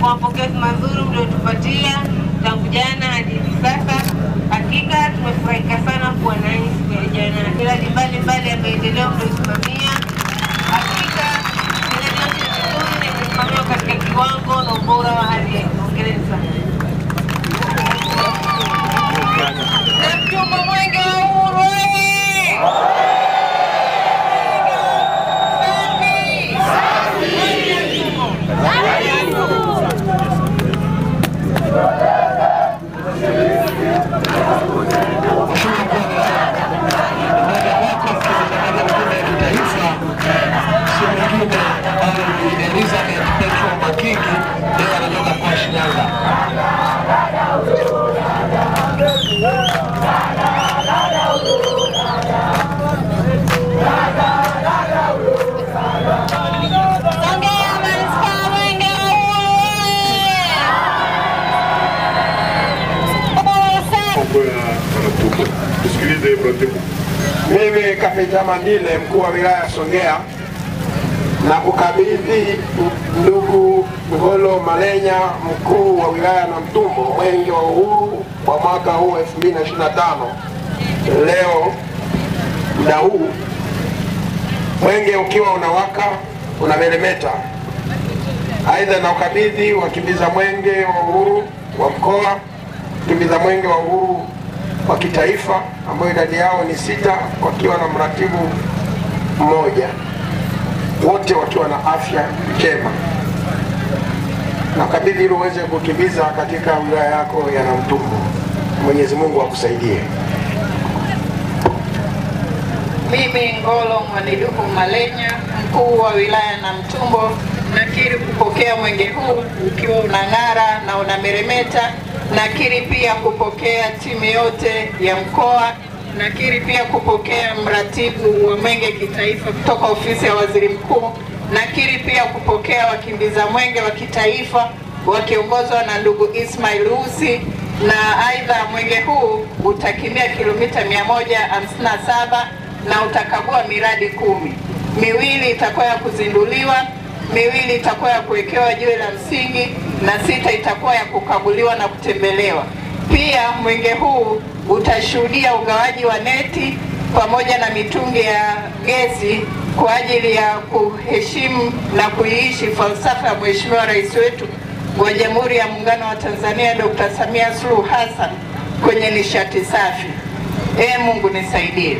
Kwa mapokezi mazuri mliotupatia tangu jana hadi hivi sasa. Hakika tumefurahika sana kuwa nanyi siku ya jana. Miradi mbalimbali ya maendeleo mliosimamia, hakika miradi yote mizuri na imesimamiwa katika kiwango na ubora wa hali ya juu. Hongereni sana. Mtumbo Mwenge wa Uhuru! Mimi Kapita Mandile, mkuu wa wilaya Songea, na kukabidhi ndugu Ngolo Malenya, mkuu wa wilaya Namtumbo, Mwenge wa Uhuru kwa mwaka huu 2025. Leo muda huu mwenge ukiwa unawaka, unameremeta. Aidha na ukabidhi wakimbiza mwenge wa uhuru wa mkoa, wakimbiza mwenge wa uhuru wa kitaifa ambao idadi yao ni 6, wakiwa na mratibu mmoja, wote wakiwa na afya njema. Na kabidhi ili uweze kukimbiza katika wilaya yako ya Namtumbo. Mwenyezi Mungu akusaidie. Mimi Ngolo Mwaniduku Malenya, mkuu wa wilaya Namtumbo, nakiri kupokea mwenge huu ukiwa unang'ara na unameremeta. Nakiri pia kupokea timu yote ya mkoa. Nakiri pia kupokea mratibu wa mwenge kitaifa kutoka ofisi ya waziri mkuu. Nakiri pia kupokea wakimbiza mwenge wa kitaifa wakiongozwa na ndugu Ismail Usi. Na aidha mwenge huu utakimbia kilomita 157 na utakagua miradi 10. Miwili itakuwa ya kuzinduliwa, miwili itakuwa ya kuwekewa jiwe la msingi, na 6 itakuwa ya kukaguliwa na kutembelewa. Pia mwenge huu utashuhudia ugawaji wa neti pamoja na mitungi ya gesi kwa ajili ya kuheshimu na kuiishi falsafa ya Mheshimiwa Rais wetu wa Jamhuri ya Muungano wa Tanzania Dr. Samia Suluhu Hassan kwenye nishati safi. Mungu nisaidie.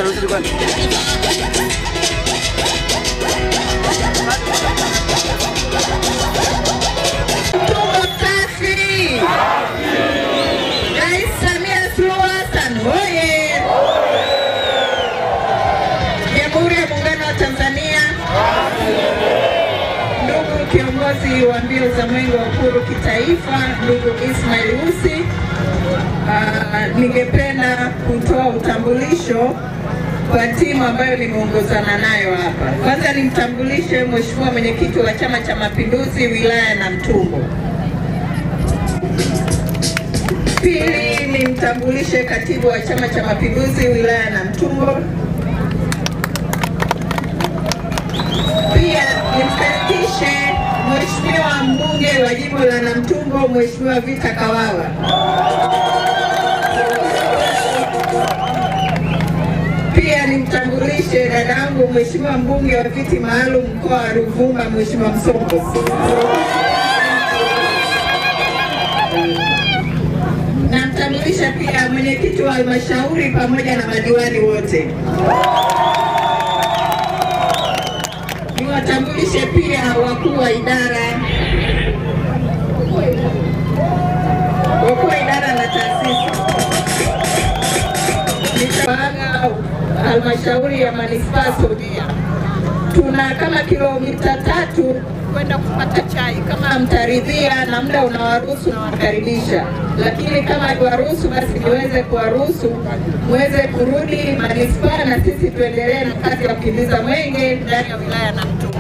Ruzidi kwani. Rais Samia Suluhu Hassan hoye! Jamhuri ya Muungano wa Tanzania. Ndugu kiongozi wa mbio za mwenge wa uhuru kitaifa, ndugu Ismail Usi, ningependa kutoa utambulisho kwa timu ambayo nimeongozana nayo hapa. Kwanza nimtambulishe Mheshimiwa Mwenyekiti wa Chama cha Mapinduzi wilaya Namtumbo. Pili nimtambulishe Katibu wa Chama cha Mapinduzi wilaya Namtumbo. Pia nimkaribishe Mheshimiwa mbunge wa jimbo la Namtumbo, Mheshimiwa Vita Kawawa. Pia nimtambulishe dadangu Mheshimiwa mbunge wa viti maalum mkoa wa Ruvuma, Mheshimiwa Msongo. Namtambulisha pia mwenyekiti wa halmashauri pamoja na madiwani wote. Niwatambulishe pia wakuu wa idara na taasisi. Nitawaaga halmashauri ya manispaa Songea. Tuna kama kilomita 3 kwenda kupata chai. Kama mtaridhia na muda unawaruhusu na wakaribisha, lakini kama iwaruhusu basi niweze kuwaruhusu muweze kurudi manispaa na sisi tuendelee na kazi ya kukimbiza mwenge ndani ya wilaya ya Namtumbo.